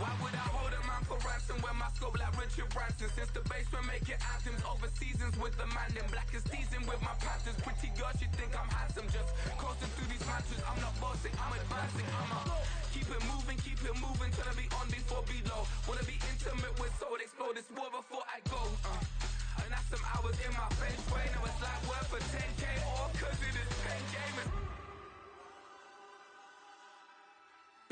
Why would I hold a man for ransom when my scope like Richard Branson? Since the basement making anthems over seasons with the man, then black is teasing with my Panthers. Pretty girls, you think I'm handsome, just coasting through these mantras. I'm not bossing, I'm advancing. Keep it moving, trying to be on before below. Wanna be intimate with soul, explode this war before I go. And that's some hours in my bench way. Now it's like worth for 10K, all cause it is pen gaming.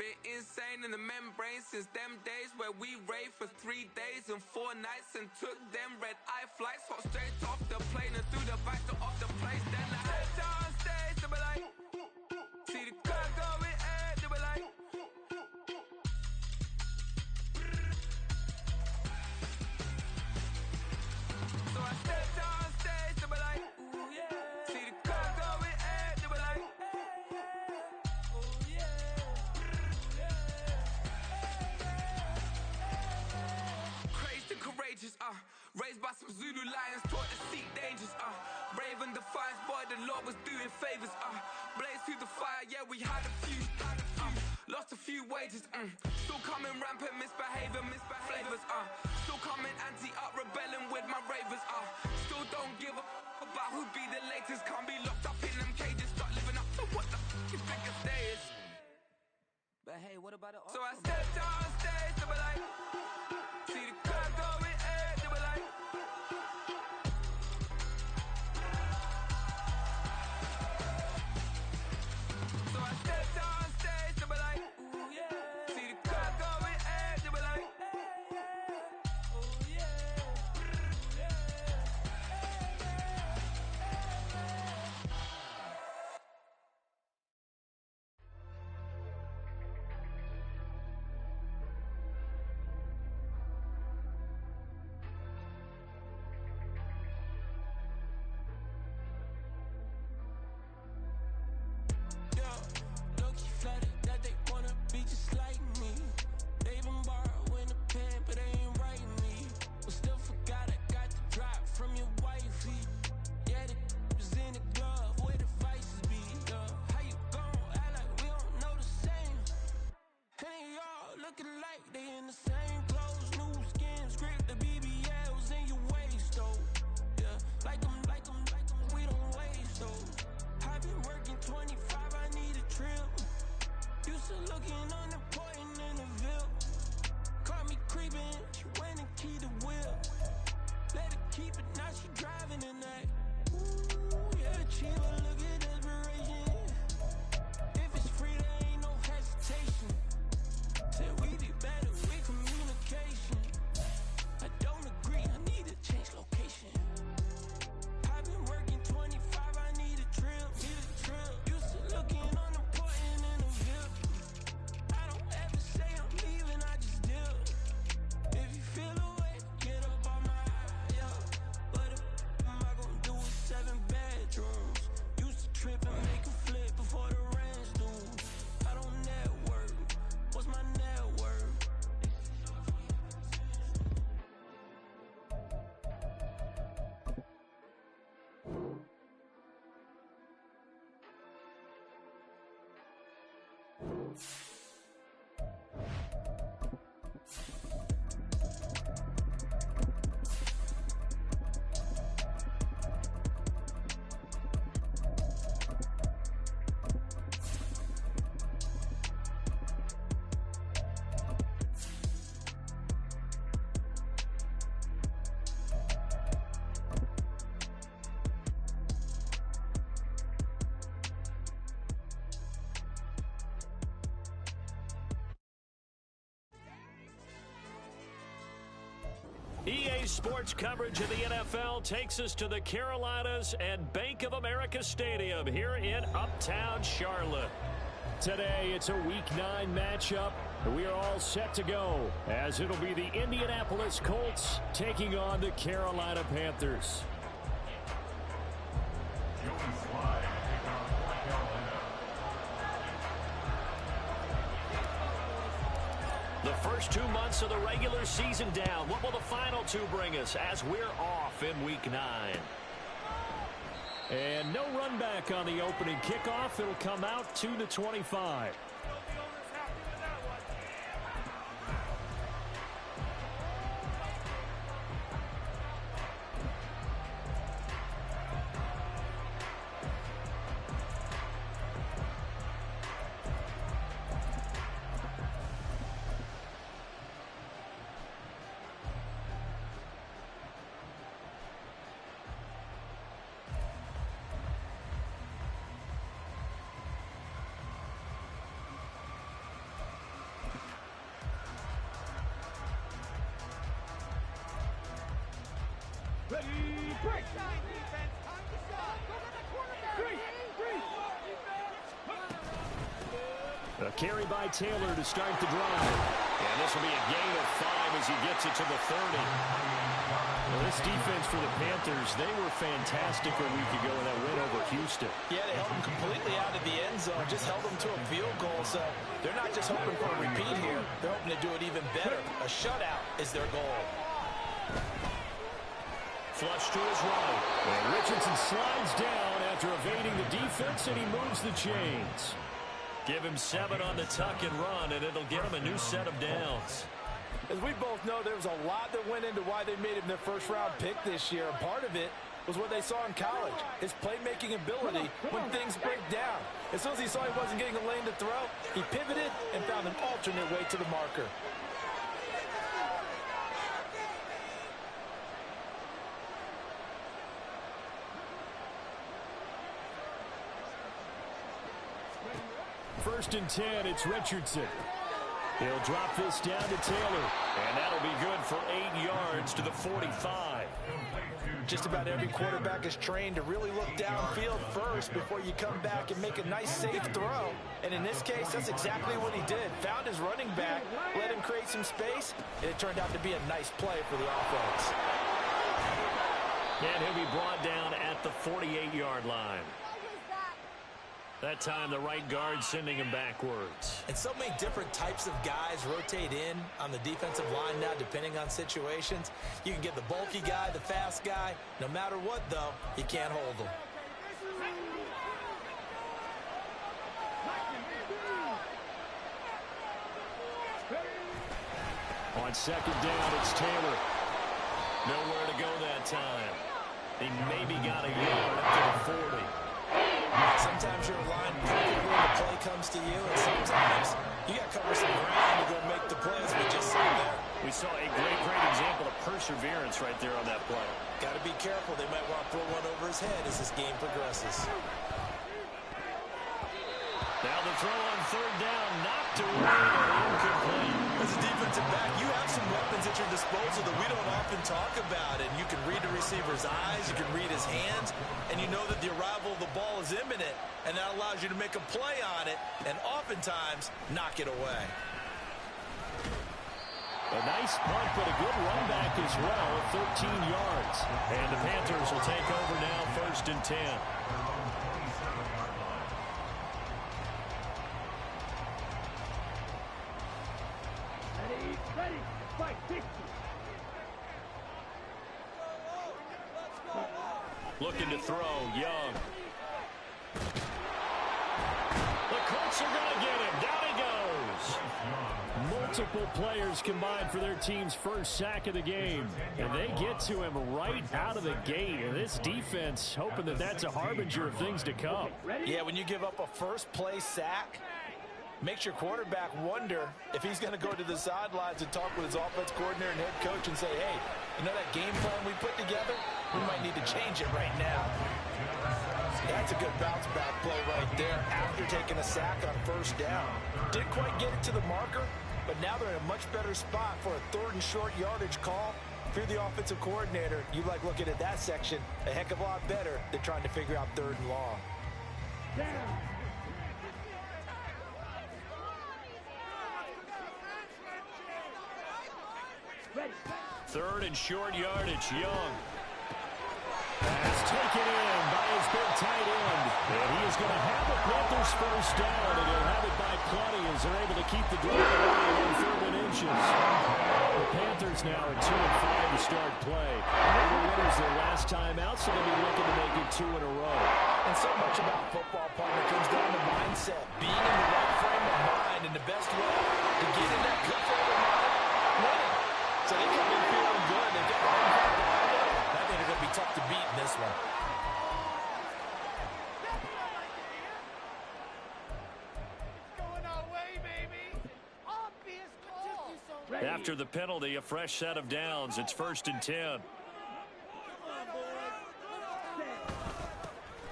Been insane in the membrane since them days where we raved for 3 days and 4 nights and took them red-eye flights. Hot straight off the plane and through the back door of the place. Then I stepped on stage, they were like, see the crowd going ahead, they were like, so I stepped on stage, they were like, ooh yeah. See the crowd going ahead, they were like, oh yeah. Crazed and courageous, raised by some Zulu lions, taught to seek dangers, brave and defiant, boy, the Lord was doing favors, blaze through the fire, yeah, we had a few, lost a few wages, still coming rampant, misbehaving, flavors, still coming anti-up, rebelling with my ravers, still don't give a about who be the latest, can't be locked up in them cages, start living up to what the you think a day is. But hey, what about it? So I stepped on stage, they were like, see the crowd going ahead, they were like, so I stepped on stage, they were like, ooh yeah. See the crowd going ahead, they were like, oh yeah. Low-key flattered that they wanna be just like me. They been borrowing a pen, but they ain't writing me. But still forgot I got the drop from your wifey. Yeah, the was in the glove, where the vices be. How you gon' act like we don't know the same? And y'all looking like they in the same clothes, new skin, script, the BBLs in your waist, though. Yeah, like them, we don't waste, though. I've been working 25, I need a trip. Used to looking unimportant in the Ville. Caught me creeping, she went and keyed the wheel. Let her keep it, now she driving in that. Ooh, yeah, Chiba, look at desperation. If it's free, there ain't no hesitation. Said we be better with communication. I don't agree, I need to change location. I've been working 25, I need a trip. Used to looking unimportant in the Ville. I don't ever say I'm leaving, I just deal. If you feel away, get up on my yeah. What am I gonna do with 7 bedrooms? Used to trip and make a flip before the rent's due. I don't network, what's my net worth? EA Sports coverage of the NFL takes us to the Carolinas and Bank of America Stadium here in Uptown Charlotte. Today, it's a Week 9 matchup. We are all set to go, as it'll be the Indianapolis Colts taking on the Carolina Panthers. The first 2 months of the regular season down. What will the final 2 bring us as we're off in Week 9? And no run back on the opening kickoff. It'll come out 2 to 25. A carry by Taylor to start the drive. And this will be a gain of 5 as he gets it to the 30. Well, this defense for the Panthers, they were fantastic a week ago in that win over Houston. Yeah, they held them completely out of the end zone, just held them to a field goal. So they're not just hoping for a repeat here. They're hoping to do it even better. A shutout is their goal. Flush to his right. And Richardson slides down after evading the defense, and he moves the chains. Give him 7 on the tuck and run, and it'll get him a new set of downs. As we both know, there was a lot that went into why they made him their first-round pick this year. Part of it was what they saw in college, his playmaking ability when things break down. As soon as he saw he wasn't getting a lane to throw, he pivoted and found an alternate way to the marker. First and 10, it's Richardson. He'll drop this down to Taylor, and that'll be good for 8 yards to the 45. Just about every quarterback is trained to really look downfield first before you come back and make a nice, safe throw. And in this case, that's exactly what he did. Found his running back, let him create some space, and it turned out to be a nice play for the offense. And he'll be brought down at the 48-yard line. That time, the right guard sending him backwards. And so many different types of guys rotate in on the defensive line now, depending on situations. You can get the bulky guy, the fast guy. No matter what, though, you can't hold them. On second down, it's Taylor. Nowhere to go that time. He maybe got a yard up to the 40. Sometimes you're aligned perfectly when the play comes to you, and sometimes you got to cover some ground to go make the plays we just saw there. We saw a great example of perseverance right there on that play. Got to be careful. They might want to throw one over his head as this game progresses. Now the throw on third down, knocked away, incomplete. As a defensive back, you have some weapons at your disposal that we don't often talk about. And you can read the receiver's eyes, you can read his hands, and you know that the arrival of the ball is imminent, and that allows you to make a play on it, and oftentimes knock it away. A nice punt, but a good run back as well at 13 yards. And the Panthers will take over now, first and 10. Looking to throw, Young. The Colts are going to get him. Down he goes. Multiple players combined for their team's first sack of the game. And they get to him right out of the gate. And this defense hoping that that's a harbinger of things to come. Yeah, when you give up a first-play sack, makes your quarterback wonder if he's going to go to the sidelines and talk with his offense coordinator and head coach and say, hey, you know that game plan we put together? We might need to change it right now. That's a good bounce-back play right there after taking a sack on first down. Didn't quite get it to the marker, but now they're in a much better spot for a third and short yardage call. If you're the offensive coordinator, you like looking at that section a heck of a lot better than trying to figure out third and long. Third and short yardage, Young. That's taken in by his big tight end. And he is going to have the Panthers first down, and he'll have it by plenty as they're able to keep the drive alive on 3rd and inches. The Panthers now at 2-5 to start play. They were winners their last time out, so they'll be looking to make it 2 in a row. And so much about football, partner, comes down to mindset. Being in the right frame of mind, and the best way to get in that good frame of mind, winning. So they come in feeling good. They get home field behind them. I think they're going to be tough to beat in this one. After the penalty, a fresh set of downs. It's 1st and 10.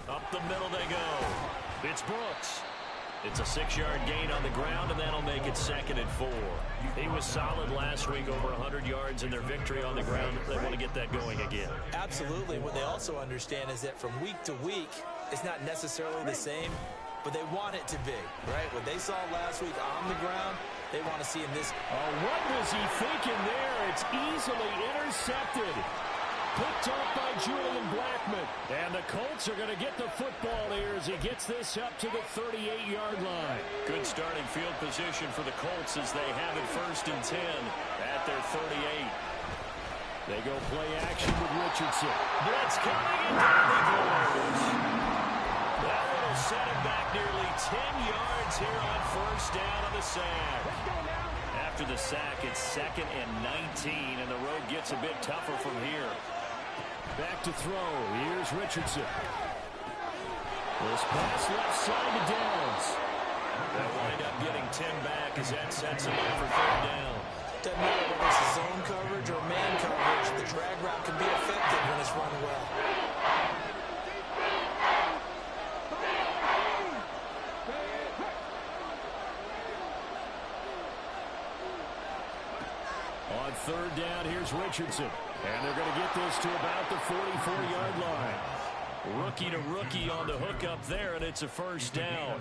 Up the middle they go. It's Brooks. It's a 6-yard gain on the ground, and that'll make it 2nd and 4. He was solid last week, over 100 yards in their victory on the ground. They want to get that going again. Absolutely. What they also understand is that from week to week, it's not necessarily the same, but they want it to be, right? What they saw last week on the ground, they want to see in this. Oh, what was he thinking there? It's easily intercepted. Picked up by Julian Blackman. And the Colts are going to get the football here as he gets this up to the 38-yard line. Good starting field position for the Colts as they have it 1st and 10 at their 38. They go play action with Richardson. Blitz coming, and down he goes. That will set him back nearly 10 yards here on 1st down on the sack. After the sack, it's 2nd and 19, and the road gets a bit tougher from here. Back to throw. Here's Richardson. This pass left side to Downs. They'll wind up getting 10 back as that sets him up for 3rd down. Doesn't matter whether it's zone coverage or man coverage. The drag route can be effective when it's run well. On 3rd down, here's Richardson. And they're going to get this to about the 44-yard line. Rookie to rookie on the hook up there, and it's a 1st down.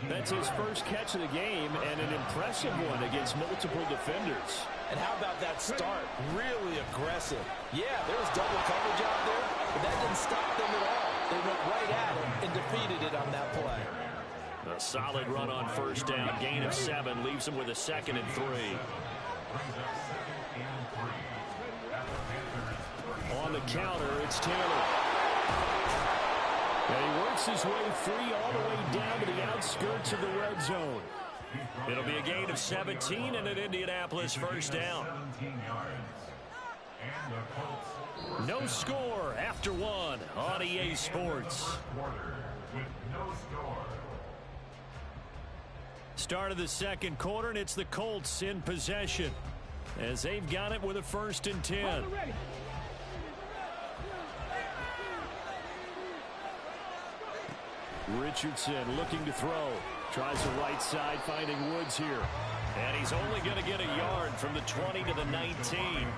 That's his first catch of the game, and an impressive one against multiple defenders. And how about that start? Really aggressive. Yeah, there was double coverage out there, but that didn't stop them at all. They went right at it and defeated it on that play. A solid run on 1st down. Gain of 7 leaves them with a 2nd and 3. On the counter, it's Taylor. And he works his way free all the way down to the outskirts of the red zone. It'll be a gain of 17 and an Indianapolis 1st down. No score after 1 on EA Sports. Start of the 2nd quarter, and it's the Colts in possession as they've got it with a 1st and 10. Richardson looking to throw. Tries the right side, finding Woods here. And he's only going to get a yard from the 20 to the 19.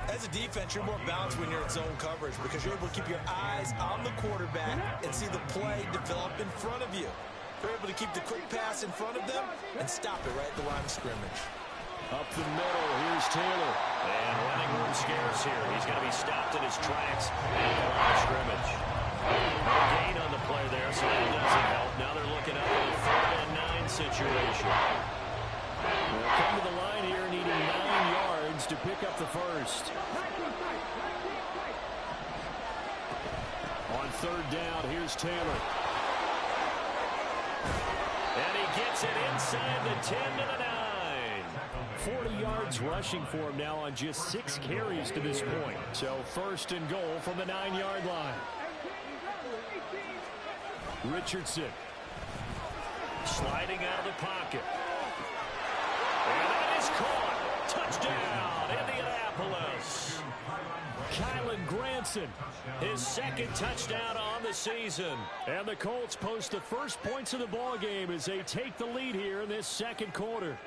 As a defense, you're more balanced when you're in zone coverage because you're able to keep your eyes on the quarterback and see the play develop in front of you. You're able to keep the quick pass in front of them and stop it right at the line of scrimmage. Up the middle, here's Taylor. And running room scarce here. He's going to be stopped in his tracks at the line of scrimmage. No gain on the play there, so that doesn't help. Now they're looking up at a 3rd and 9 situation. They'll come to the line here needing 9 yards to pick up the 1st. On 3rd down, here's Taylor. And he gets it inside the 10 to the 9. 40 yards rushing for him now on just 6 carries to this point. So 1st and goal from the 9-yard line. Richardson sliding out of the pocket. And that is caught. Touchdown, Indianapolis. Kylan Granson, his 2nd touchdown on the season. And the Colts post the first points of the ball game as they take the lead here in this 2nd quarter.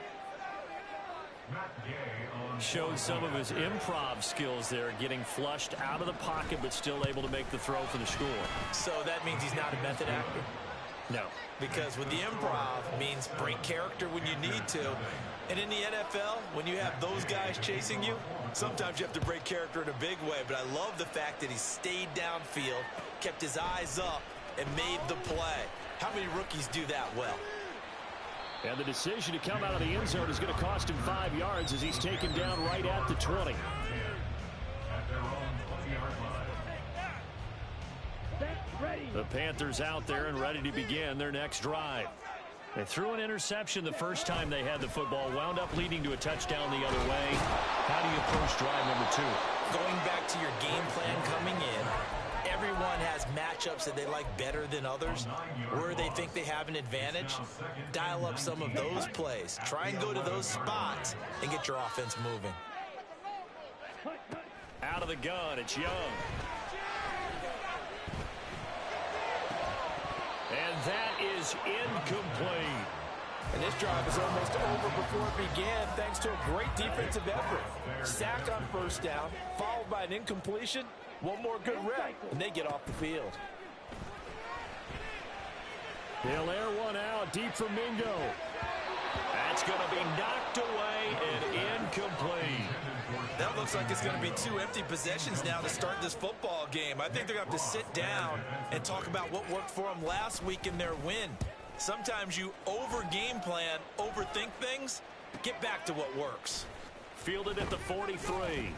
Showed some of his improv skills there, getting flushed out of the pocket but still able to make the throw for the score. So that means he's not a method actor? No. Because with the improv means break character when you need to. And in the NFL, when you have those guys chasing you, sometimes you have to break character in a big way. But I love the fact that he stayed downfield, kept his eyes up, and made the play. How many rookies do that well? And the decision to come out of the end zone is going to cost him 5 yards as he's taken down right at the 20. The Panthers out there and ready to begin their next drive. They threw an interception the first time they had the football, wound up leading to a touchdown the other way. How do you approach drive number 2? Going back to your game plan coming in, everyone has matchups that they like better than others, where they think they have an advantage. Dial up some of those plays. Try and go to those spots and get your offense moving. Out of the gun, it's Young. And that is incomplete. And this drive is almost over before it began thanks to a great defensive effort. Sack on first down, followed by an incompletion. One more good rep, and they get off the field. They'll air one out deep for Mingo. That's going to be knocked away and incomplete. That looks like it's going to be 2 empty possessions now to start this football game. I think they're going to have to sit down and talk about what worked for them last week in their win. Sometimes you over-game plan, overthink things. Get back to what works. Fielded at the 43.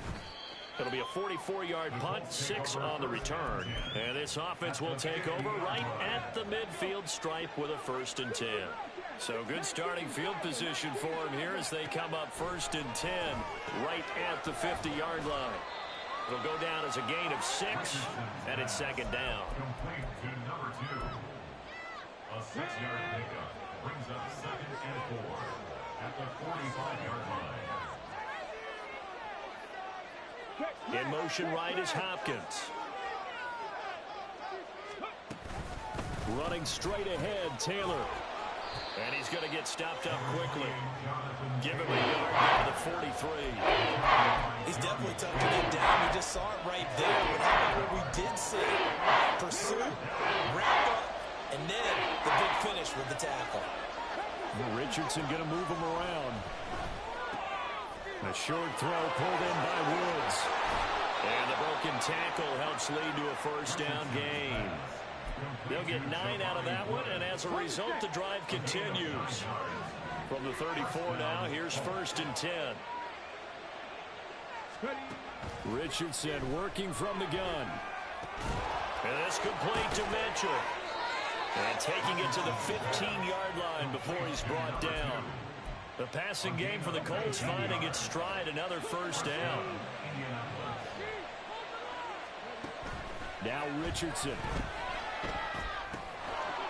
It'll be a 44-yard punt, 6 on the return. And this offense will take over right at the midfield stripe with a 1st and 10. So good starting field position for them here as they come up 1st and 10 right at the 50-yard line. It'll go down as a gain of 6, and it's 2nd down. Complete to number 2. A 6-yard pickup brings up 2nd and 4 at the 45-yard line. In motion right is Hopkins. Running straight ahead, Taylor. And he's going to get stopped up quickly. Give him a yard down to the 43. He's definitely tough to get down. We just saw it right there. But how about what we did see? Pursuit, wrap up, and then the big finish with the tackle. Richardson going to move him around. A short throw pulled in by Woods. And the broken tackle helps lead to a 1st down gain. They'll get 9 out of that one, and as a result, the drive continues. From the 34 now, here's 1st and 10. Richardson working from the gun. And this complete to Mitchell. And taking it to the 15-yard line before he's brought down. The passing game for the Colts finding its stride, another 1st down. Now Richardson.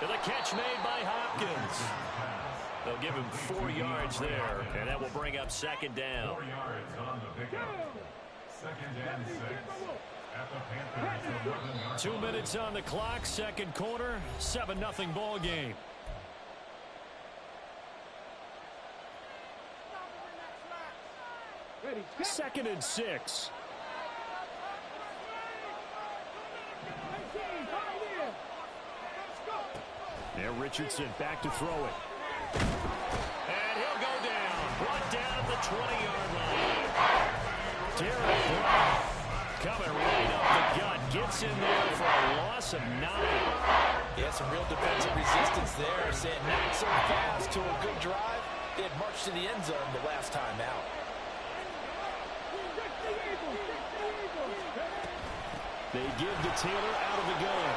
And the catch made by Hopkins. They'll give him 4 yards there, and that will bring up 2nd down. 4 yards on the pickup. 2nd and 6 at the Panthers. 2 minutes on the clock, 2nd quarter, 7-0 ball game. Ready, 2nd and 6. There, Richardson back to throw it. And he'll go down. Brought down at the 20-yard line. Derek Brown coming right up the gut. Gets in there for a loss of 9. Yeah, some real defensive resistance there. Saying not so fast to a good drive. They had marched to the end zone the last time out. They give to Taylor out of the gun.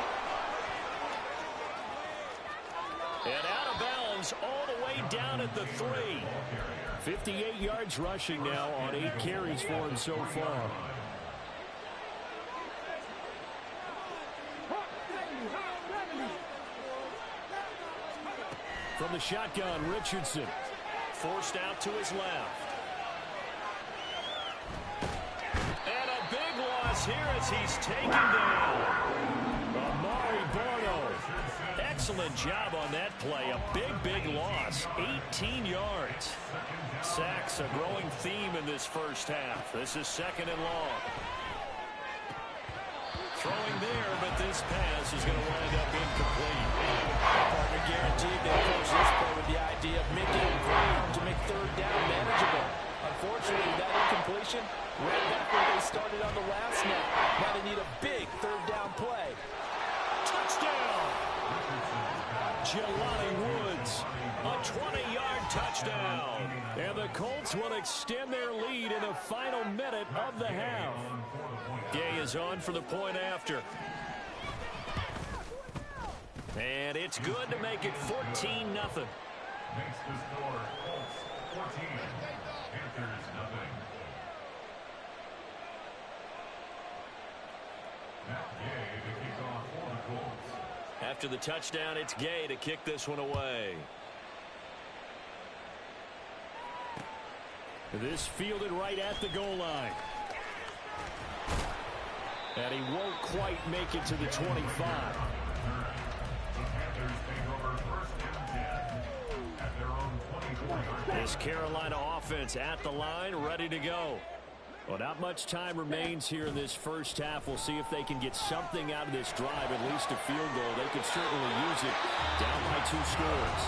And out of bounds all the way down at the 3. 58 yards rushing now on 8 carries for him so far. From the shotgun, Richardson. Forced out to his left. And a big loss here as he's taken down. Amari Barno. Excellent job on that play. A big loss. 18 yards. Sacks a growing theme in this first half. This is 2nd and long. Throwing there, but this pass is going to wind up incomplete. Partner guaranteed they approach this play with the idea of making ground to make 3rd down manageable. Unfortunately, that incompletion right back where they started on the last snap. Now they need a big 3rd down play. Touchdown! Jelani Woods, a 20-yard touchdown. And the Colts will extend their lead in the final minute of the half. Gay is on for the point after. And it's good to make it 14-0. Makes the score Colts 14, Panthers 0. Matt Gay to kick off for the Colts. After the touchdown, it's Gay to kick this one away. This fielded right at the goal line. And he won't quite make it to the 25. The Panthers This Carolina offense at the line, ready to go. Well, not much time remains here in this first half. We'll see if they can get something out of this drive, at least a field goal. They could certainly use it down by 2 scores.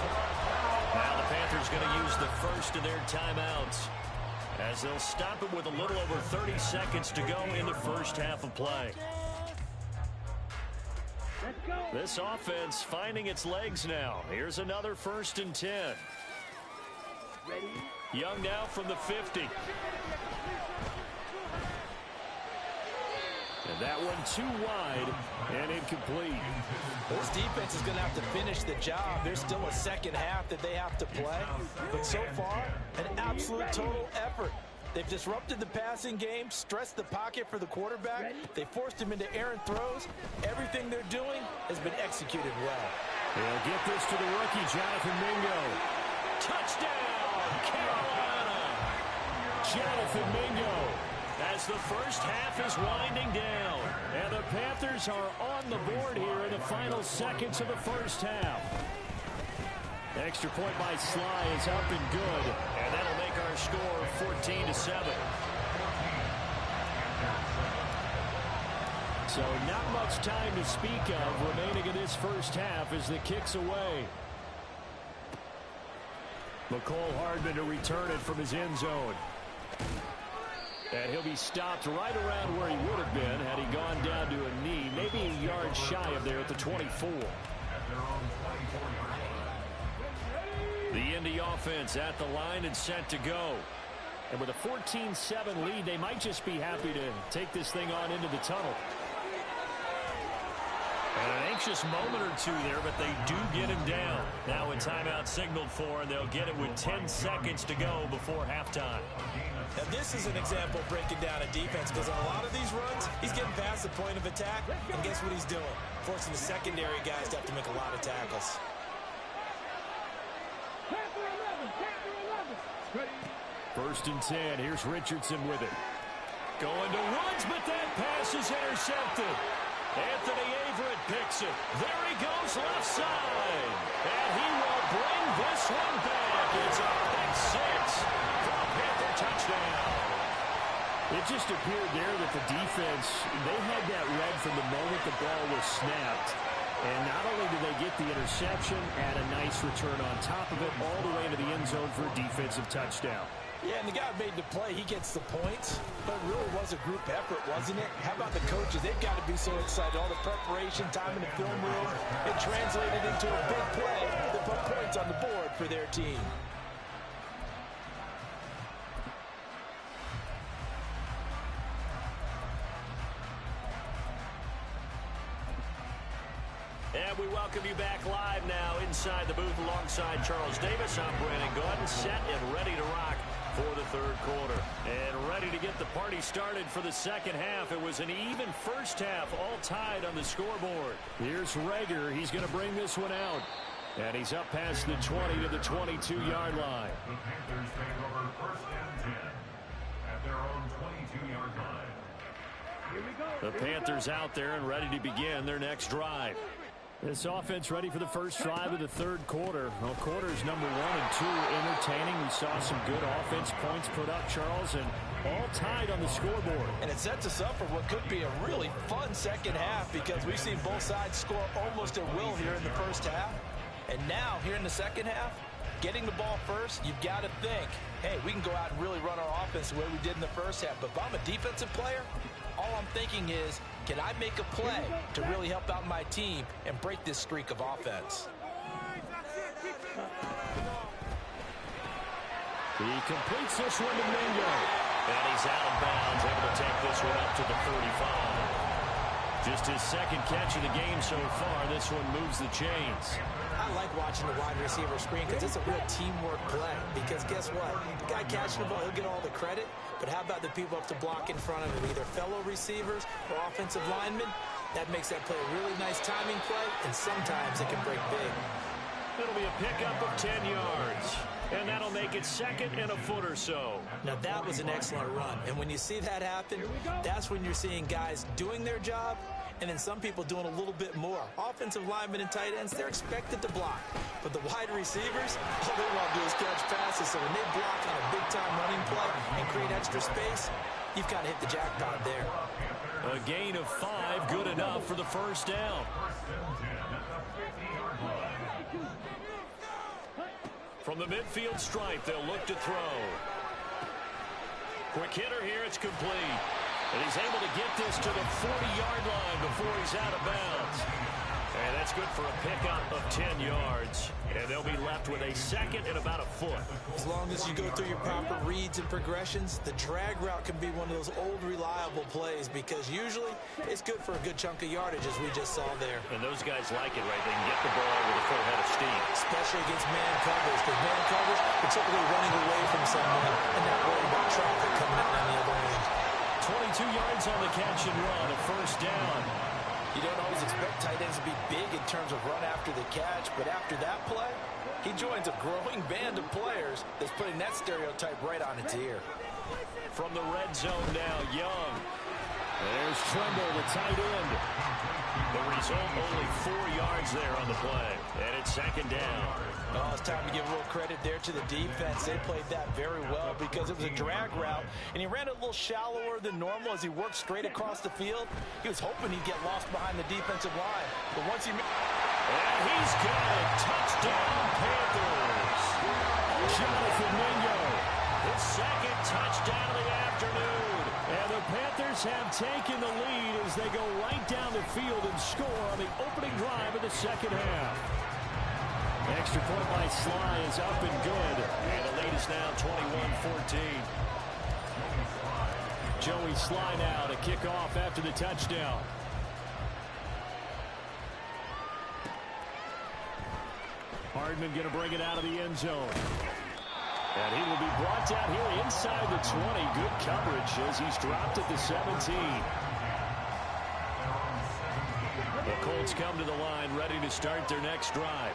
Now the Panthers going to use the first of their timeouts, as they'll stop it with a little over 30 seconds to go in the first half of play. This offense finding its legs now. Here's another 1st and 10. Young now from the 50. And that one too wide and incomplete. This defense is going to have to finish the job. There's still a second half that they have to play. But so far, an absolute total effort. They've disrupted the passing game, stressed the pocket for the quarterback. They forced him into errant throws. Everything they're doing has been executed well. They'll get this to the rookie, Jonathan Mingo. Touchdown, Carolina! Jonathan Mingo, as the first half is winding down. And the Panthers are on the board here in the final seconds of the first half. Extra point by Sly is up and good. And that'll make our score 14-7. So not much time to speak of remaining in this first half as the kick's away. McCole Hardman to return it from his end zone. And he'll be stopped right around where he would have been had he gone down to a knee, maybe a yard shy of there at the 24. The Indy offense at the line and set to go. And with a 14-7 lead, they might just be happy to take this thing on into the tunnel. And an anxious moment or two there, but they do get him down. Now a timeout signaled for, and they'll get it with 10 seconds to go before halftime. Now this is an example of breaking down a defense, because on a lot of these runs, he's getting past the point of attack, and guess what he's doing? Forcing the secondary guys to have to make a lot of tackles. First and 10. Here's Richardson with it. Going to Woods, but that pass is intercepted. Anthony Averett picks it. There he goes left side. And he will bring this one back. It's a pick 6 for a Panther touchdown. It just appeared there that the defense, they had that read from the moment the ball was snapped. And not only did they get the interception, add a nice return on top of it, all the way into the end zone for a defensive touchdown. Yeah, and the guy made the play. He gets the points. But it really was a group effort, wasn't it? How about the coaches? They've got to be so excited. All the preparation, time in the film room, it translated into a big play that put points on the board for their team. And we welcome you back live now inside the booth alongside Charles Davis. I'm Brandon Gordon, set and ready to rock for the third quarter. And ready to get the party started for the second half. It was an even first half, all tied on the scoreboard. Here's Rager. He's going to bring this one out. And he's up past the 20 to the 22-yard line. The Panthers take over first and 10 at their own 22-yard line. Here we go. The Panthers out there and ready to begin their next drive. This offense ready for the first drive of the third quarter. Well, quarters number 1 and 2 entertaining. We saw some good offense points put up, Charles, and all tied on the scoreboard. And it sets us up for what could be a really fun second half, because we've seen both sides score almost at will here in the first half. And now, here in the second half, getting the ball first, you've got to think, hey, we can go out and really run our offense the way we did in the first half. But if I'm a defensive player, all I'm thinking is, can I make a play to really help out my team and break this streak of offense? He completes this one to Mingo. And he's out of bounds, able to take this one up to the 35. Just his second catch of the game so far. This one moves the chains. I like watching the wide receiver screen because it's a real teamwork play. Because guess what? The guy catching the ball, he'll get all the credit. But how about the people up to block in front of him, either fellow receivers or offensive linemen? That makes that play a really nice timing play, and sometimes it can break big. It'll be a pickup of 10 yards. And that'll make it second and a foot or so. Now, that was an excellent run. And when you see that happen, that's when you're seeing guys doing their job, and then some people doing a little bit more. Offensive linemen and tight ends, they're expected to block. But the wide receivers, all they want to do is catch passes. passes. So when they block on a big-time running play and create extra space, you've kind of hit the jackpot there. A gain of 5, good enough for the first down. From the midfield stripe, they'll look to throw. Quick hitter here, it's complete. And he's able to get this to the 40-yard line before he's out of bounds. And that's good for a pickup of 10 yards. And they'll be left with a second and about a foot. As long as you go through your proper reads and progressions, the drag route can be one of those old reliable plays because usually it's good for a good chunk of yardage, as we just saw there. And those guys like it, right? They can get the ball with a full head of steam. Especially against man coverage, because man coverage, particularly running away from someone and not worrying about traffic coming out on the other end. 22 yards on the catch and run, a first down. You don't always expect tight ends to be big in terms of run after the catch, but after that play, he joins a growing band of players that's putting that stereotype right on its ear. From the red zone now, Young. There's Tremble, the tight end. The result, only 4 yards there on the play, and it's second down. Oh, it's time to give a little credit there to the defense. They played that very well because it was a drag route, and he ran a little shallower than normal as he worked straight across the field. He was hoping he'd get lost behind the defensive line, but once he... And he's got it. Touchdown, Panthers. Jonathan Mingo, his second touchdown of the afternoon. And the Panthers have taken the lead as they go right down the field and score on the opening drive of the second half. Extra point by Sly is up and good. And the lead is now 21-14. Joey Sly now to kick off after the touchdown. Hardman going to bring it out of the end zone. And he will be brought down here inside the 20. Good coverage as he's dropped at the 17. The Colts come to the line ready to start their next drive.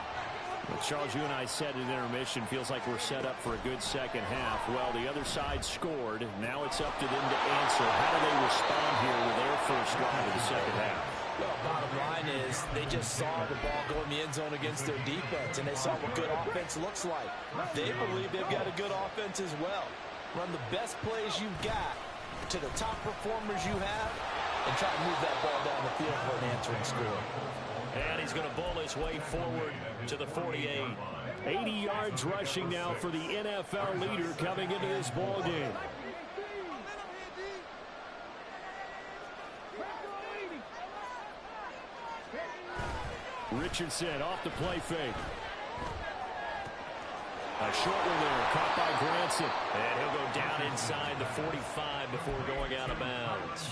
Well, Charles, you and I said at intermission, feels like we're set up for a good second half. Well, the other side scored. Now it's up to them to answer. How do they respond here with their first drive of the second half? Well, bottom line is they just saw the ball go in the end zone against their defense, and they saw what good offense looks like. They believe they've got a good offense as well. Run the best plays you've got to the top performers you have, and try to move that ball down the field for an answering score. And he's going to bowl his way forward to the 48. 80 yards rushing now for the NFL leader coming into this ball game. Richardson off the play fake. A short one there, caught by Granson. And he'll go down inside the 45 before going out of bounds.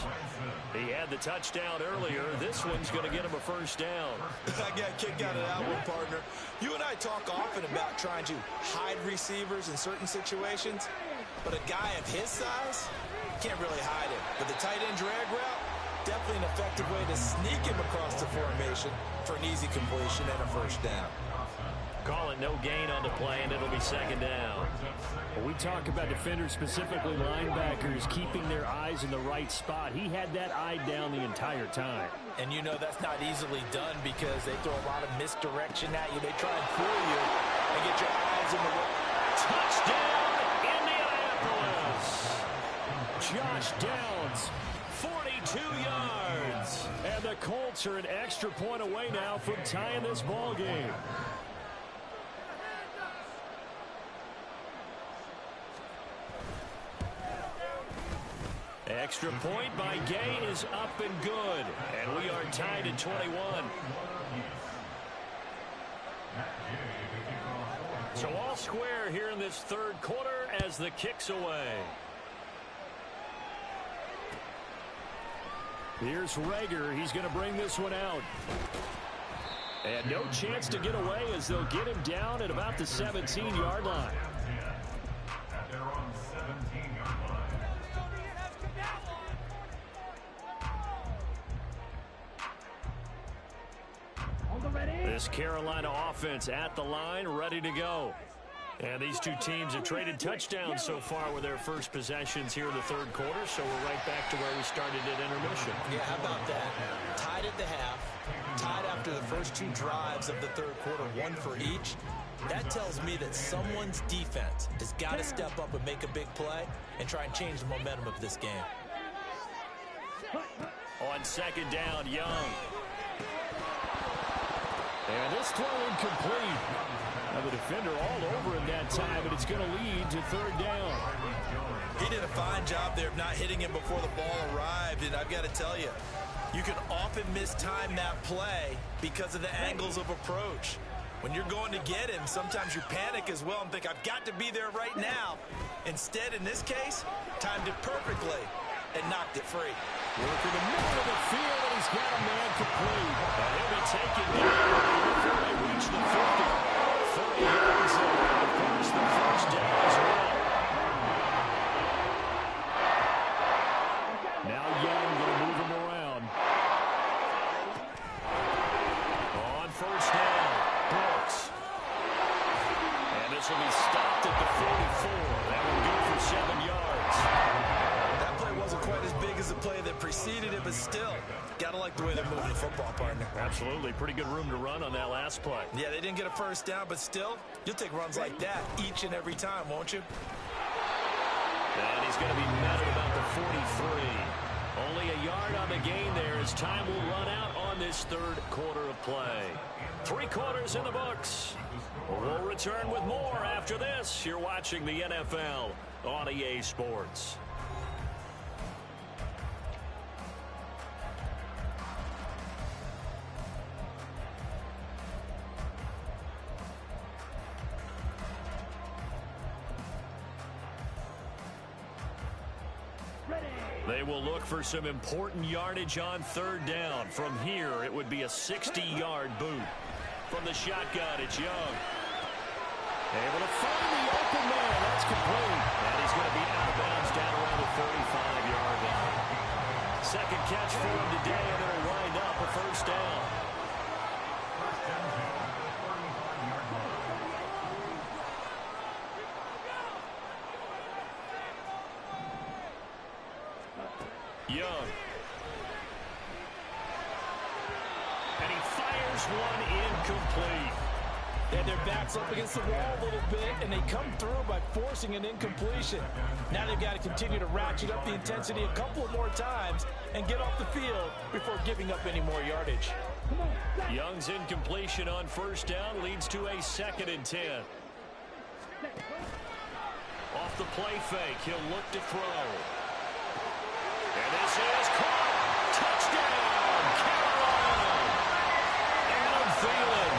He had the touchdown earlier. This one's going to get him a first down. I got a kick out of that one, partner. You and I talk often about trying to hide receivers in certain situations, but a guy of his size can't really hide him. But the tight end drag route, definitely an effective way to sneak him across the formation for an easy completion and a first down. Call it no gain on the play, and it'll be second down. When we talk about defenders, specifically linebackers, keeping their eyes in the right spot, he had that eye down the entire time. And you know that's not easily done because they throw a lot of misdirection at you. They try and fool you and get your eyes in the way. Touchdown, Indianapolis! Josh Downs, 42 yards. And the Colts are an extra point away now from tying this ball game. Extra point by Gay is up and good. And we are tied at 21. So all square here in this third quarter as the kick's away. Here's Rager. He's going to bring this one out. And no chance to get away as they'll get him down at about the 17-yard line. At their own 17-yard line. This Carolina offense at the line, ready to go. And these two teams have traded touchdowns so far with their first possessions here in the third quarter, so we're right back to where we started at intermission. Yeah, how about that? Tied at the half, tied after the first two drives of the third quarter, one for each. That tells me that someone's defense has got to step up and make a big play and try and change the momentum of this game. On second down, Young. And this throw incomplete. Now the defender all over him that time, but it's going to lead to third down. He did a fine job there of not hitting him before the ball arrived, and I've got to tell you, you can often mistime that play because of the angles of approach. When you're going to get him, sometimes you panic as well and think, I've got to be there right now. Instead, in this case, timed it perfectly and knocked it free. Working the middle of the field, and he's got a man complete. And he'll be taken down before they reach the 50. 30 yards in, and of course, the first down as well. Now Young going to move him around. On first down, Brooks. And this will be stopped at the 44. That will go for 7 yards. That play wasn't quite as big as the play that preceded it, but still, got to like the way they're moving the football, partner. Absolutely. Pretty good room to run on that last play. Yeah, they didn't get a first down, but still, you'll take runs like that each and every time, won't you? And he's going to be met at about the 43. Only a yard on the gain there as time will run out on this third quarter of play. 3 quarters in the books. We'll return with more after this. You're watching the NFL on EA Sports. They will look for some important yardage on third down. From here, it would be a 60-yard boot. From the shotgun, it's Young. Able to find the open man. That's complete. And he's going to be out of bounds down around the 35-yard line. Second catch for him today, and it'll wind up a first down. Young. And he fires one incomplete. And their backs up against the wall a little bit, and they come through by forcing an incompletion. Now they've got to continue to ratchet up the intensity a couple of more times and get off the field before giving up any more yardage. Young's incompletion on first down leads to a 2nd and 10. Off the play fake, he'll look to throw. And this is caught. Touchdown, Carolina. Adam Thielen,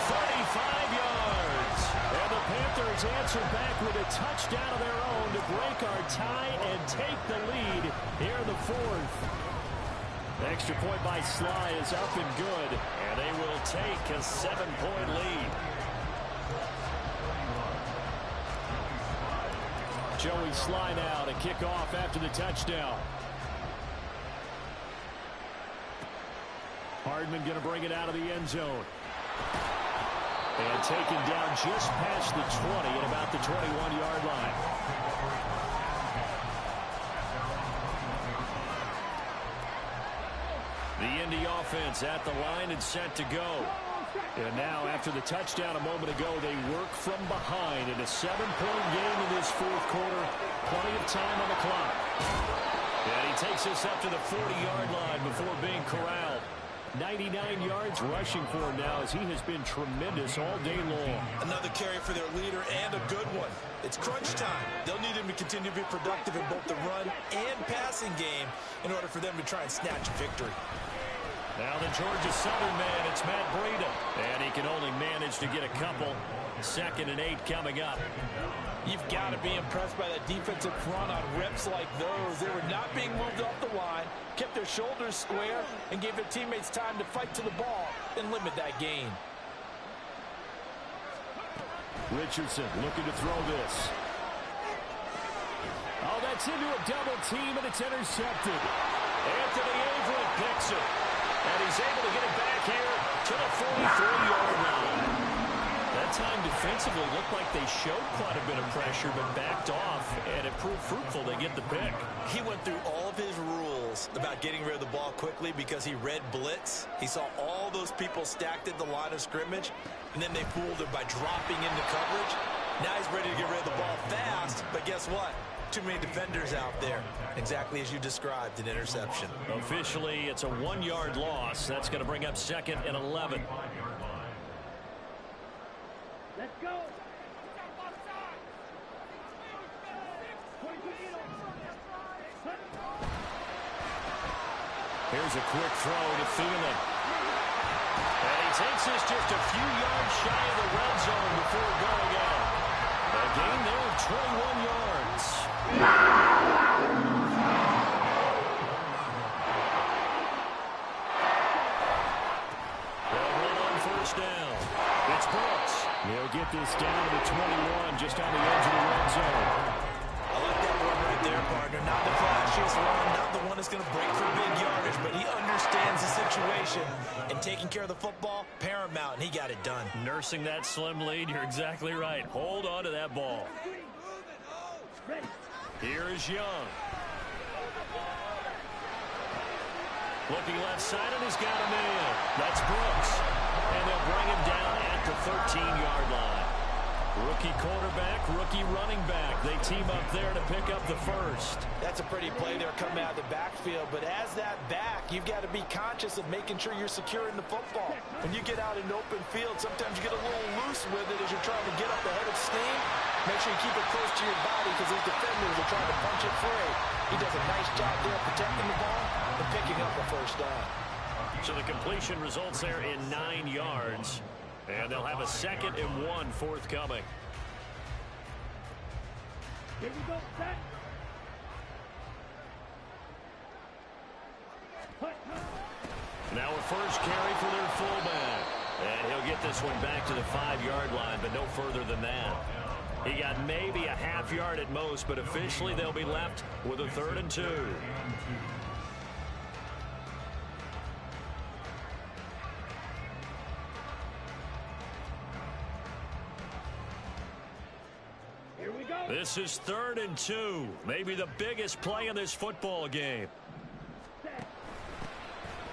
35 yards. And the Panthers answer back with a touchdown of their own to break our tie and take the lead here in the 4th. The extra point by Sly is up and good, and they will take a 7-point lead. Joey Sly now to kick off after the touchdown. Hardman going to bring it out of the end zone. And taken down just past the 20 at about the 21-yard line. The Indy offense at the line and set to go. And now, after the touchdown a moment ago, they work from behind in a 7-point game in this 4th quarter. Plenty of time on the clock. And he takes us up to the 40-yard line before being corralled. 99 yards rushing for him now as he has been tremendous all day long. Another carry for their leader and a good one. It's crunch time. They'll need him to continue to be productive in both the run and passing game in order for them to try and snatch a victory. Now the Georgia Southern man, it's Matt Breida. And he can only manage to get a couple. 2nd and 8 coming up. You've got to be impressed by that defensive front on reps like those. They were not being moved off the line, kept their shoulders square, and gave their teammates time to fight to the ball and limit that gain. Richardson looking to throw this. Oh, that's into a double team, and it's intercepted. Anthony Averett picks it. And he's able to get it back here to the 43-yard line. that time defensively looked like they showed quite a bit of pressure but backed off, and it proved fruitful. They get the pick. He went through all of his rules about getting rid of the ball quickly because he read blitz. He saw all those people stacked at the line of scrimmage, and then they fooled him by dropping into coverage. Now he's ready to get rid of the ball fast, but guess what? Too many defenders out there. Exactly as you described, an interception. Officially, it's a 1-yard loss. That's going to bring up 2nd and 11. Let's go. Here's a quick throw to Thielen. And he takes this just a few yards shy of the red zone before going out. A gain there of 21 yards. They'll run on first down. It's Brooks. He'll get this down to the 21, just on the edge of the red zone. I like that run right there, partner. Not the flashiest run, not the one that's going to break for big yardage, but he understands the situation, and taking care of the football, paramount, and he got it done. Nursing that slim lead, you're exactly right. Hold on to that ball. Here is Young. Looking left side, and he's got a man. That's Brooks. And they'll bring him down at the 13-yard line. Rookie quarterback, rookie running back. They team up there to pick up the first. That's a pretty play there coming out of the backfield, but as that back, you've got to be conscious of making sure you're securing the football. When you get out in open field, sometimes you get a little loose with it as you're trying to get up ahead of steam. Make sure you keep it close to your body because these defenders are trying to punch it free. He does a nice job there protecting the ball and picking up a first down. So the completion results there in 9 yards. And they'll have a 2nd and 1 forthcoming. Here we go, set. Now a first carry for their fullback. And he'll get this one back to the 5-yard line, but no further than that. He got maybe a half yard at most, but officially they'll be left with a 3rd and 2. This is 3rd and 2. Maybe the biggest play in this football game.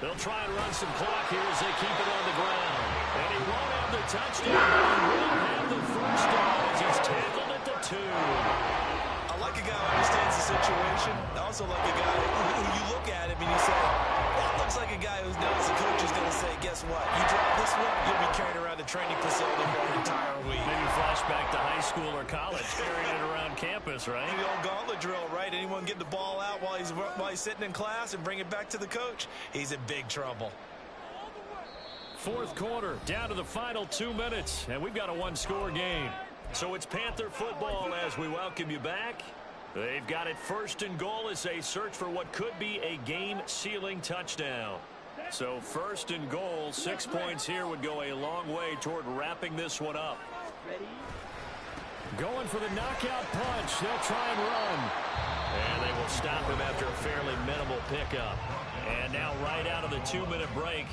They'll try and run some clock here as they keep it on the ground. And he won't have the touchdown, but he will have the first down as he's tackled at the 2. I like a guy who understands the situation. I also like a guy who you look at him and you say, that looks like a guy who knows the coach is going to say, guess what? You drop this one, you'll be carrying around the training facility for an entire week. Maybe flashback to high school or college, carrying it around campus, right? The old gauntlet drill, right? Anyone get the ball out while he's sitting in class and bring it back to the coach? He's in big trouble. 4th quarter, down to the final 2 minutes, and we've got a 1-score game. So it's Panther football as we welcome you back. They've got it 1st and goal as they search for what could be a game-sealing touchdown. So 1st and goal, 6 points here would go a long way toward wrapping this one up. Going for the knockout punch. They'll try and run. And they will stop him after a fairly minimal pickup. And now right out of the 2-minute break,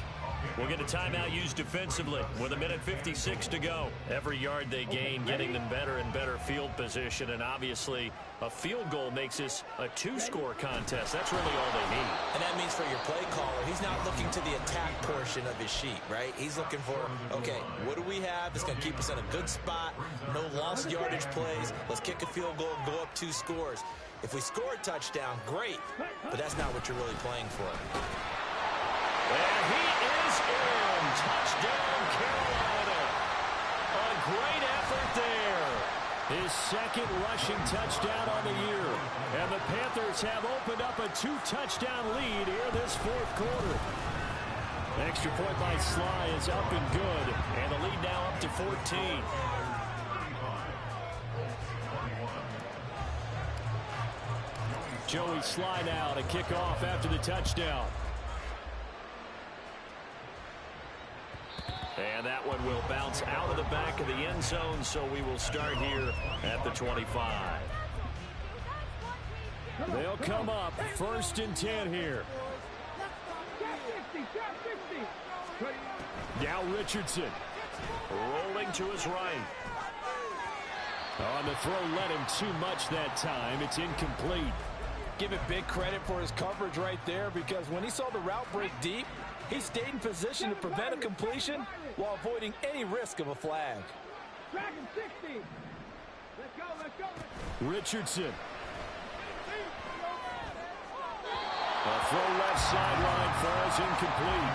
we'll get a timeout used defensively with 1:56 to go. Every yard they gain getting them better and better field position, and obviously a field goal makes this a 2-score contest. That's really all they need. And that means for your play caller, he's not looking to the attack portion of his sheet, right? He's looking for, okay, what do we have that's going to keep us in a good spot? No lost yardage plays. Let's kick a field goal and go up 2 scores. If we score a touchdown, great, but that's not what you're really playing for. And he is in. Touchdown, Carolina. A great effort there. His 2nd rushing touchdown on the year. And the Panthers have opened up a 2-touchdown lead here this 4th quarter. Extra point by Sly is up and good. And the lead now up to 14. Joey Sly now to kick off after the touchdown. And that one will bounce out of the back of the end zone, so we will start here at the 25. They'll come up 1st and 10 here. Now Richardson. Rolling to his right. On the throw, led him too much that time. It's incomplete. Give it big credit for his coverage right there, because when he saw the route break deep, he stayed in position to prevent a completion while avoiding any risk of a flag. Dragon 60. Let's go, let's go. Richardson. A throw left sideline falls incomplete.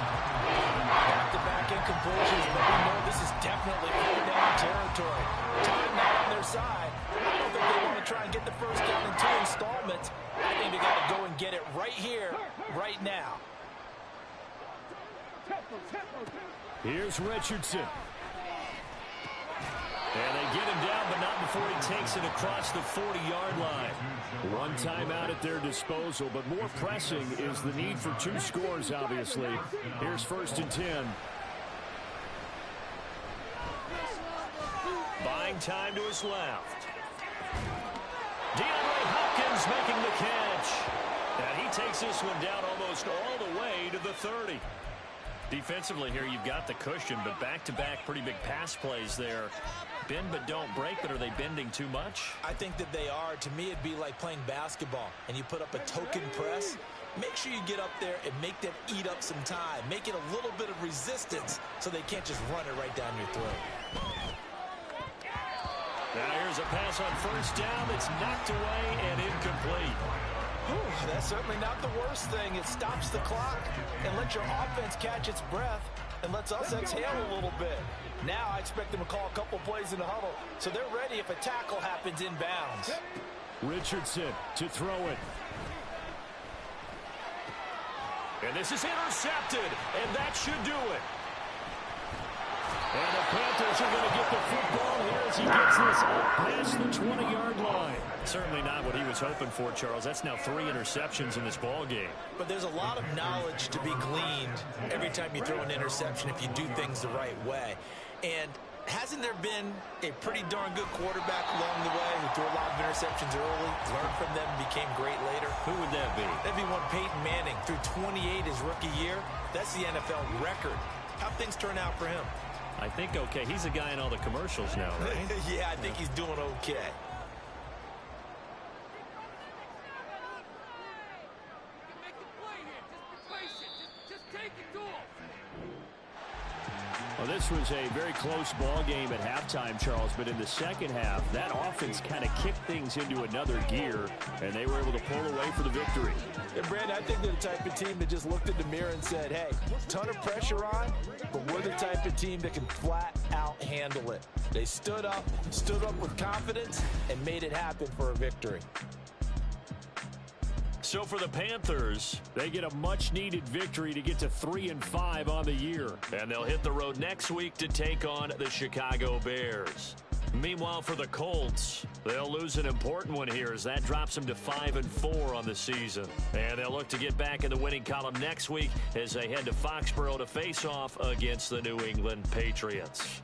Back-to-back incompletions, but we know this is definitely fourth down territory. Time not on their side. I don't think they want to try and get the first down in 2 installments. I think they got to go and get it right here, right now. Here's Richardson. And they get him down, but not before he takes it across the 40-yard line. One timeout at their disposal, but more pressing is the need for 2 scores, obviously. Here's 1st and 10. Buying time to his left. DeAndre Hopkins making the catch. And he takes this one down almost all the way to the 30. Defensively here, you've got the cushion, but back-to-back pretty big pass plays there. Bend but don't break, but are they bending too much? I think that they are. To me, it'd be like playing basketball, and you put up a token press. Make sure you get up there and make them eat up some time. Make it a little bit of resistance so they can't just run it right down your throat. Now here's a pass on 1st down that's knocked away and incomplete. Whew, that's certainly not the worst thing. It stops the clock and lets your offense catch its breath and lets us exhale a little bit. Now I expect them to call a couple plays in the huddle, so they're ready if a tackle happens inbounds. Richardson to throw it. And this is intercepted, and that should do it. And the Panthers are going to get the football here as he gets this up past the 20-yard line. Certainly not what he was hoping for, Charles. That's now 3 interceptions in this ball game. But there's a lot of knowledge to be gleaned every time you throw an interception if you do things the right way. And hasn't there been a pretty darn good quarterback along the way who threw a lot of interceptions early, learned from them, and became great later? Who would that be? That'd be one Peyton Manning. Threw 28 his rookie year. That's the NFL record. How'd things turn out for him? I think okay. He's a guy in all the commercials now, right? Yeah, I think he's doing okay. Well, this was a very close ball game at halftime, Charles, but in the second half, that offense kind of kicked things into another gear, and they were able to pull away for the victory. And Brandon, I think they're the type of team that just looked in the mirror and said, hey, ton of pressure on, but we're the type of team that can flat out handle it. They stood up with confidence, and made it happen for a victory. So for the Panthers, they get a much-needed victory to get to 3-5 on the year. And they'll hit the road next week to take on the Chicago Bears. Meanwhile, for the Colts, they'll lose an important one here as that drops them to 5-4 on the season. And they'll look to get back in the winning column next week as they head to Foxborough to face off against the New England Patriots.